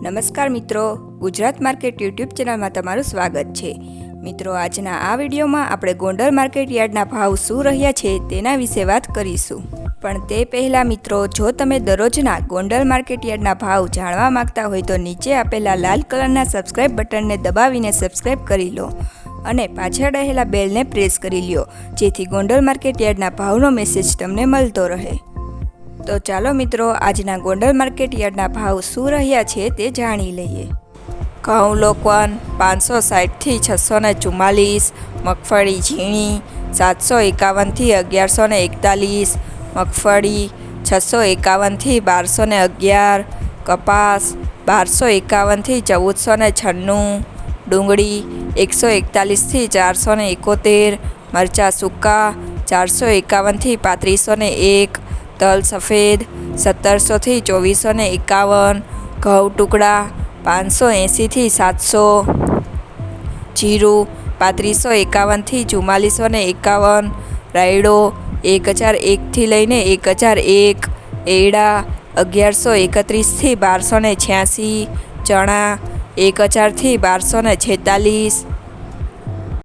નમસ્કાર મિત્રો, Gujarat market YouTube ચેનલમાં તમારું સ્વાગત છે। મિત્રો, આજના આ વિડીયોમાં આપણે ગોંડલ માર્કેટ યાર્ડના ભાવ શું રહ્યા છે તેના વિશે વાત કરીશું। પણ તે પહેલાં મિત્રો, જો તમે દરરોજના ગોંડલ માર્કેટ યાર્ડના ભાવ જાણવા માંગતા હોય તો નીચે આપેલા લાલ કલરના સબસ્ક્રાઇબ બટનને દબાવીને સબસ્ક્રાઇબ કરી લો અને પાછળ રહેલા બેલને પ્રેસ કરી લ્યો, જેથી ગોંડલ માર્કેટ યાર્ડના ભાવનો મેસેજ તમને મળતો રહે। તો ચાલો મિત્રો, આજના ગોંડલ માર્કેટ યાર્ડના ભાવ શું રહ્યા છે તે જાણી લઈએ। ઘઉં લોકવન 560થી 644, મગફળી ઝીણી 751થી 1141, મગફળી 651થી 1211, કપાસ 1251થી 1496, ડુંગળી 141થી 471, મરચાં સૂકા 451થી 3501, તલ સફેદ 1700થી 2451, ઘઉં ટુકડા 580થી 700, જીરું 3551થી 4451, રાયડો 1001થી લઈને 1001, એરડા 1131થી 1286, ચણા 1000થી 1246,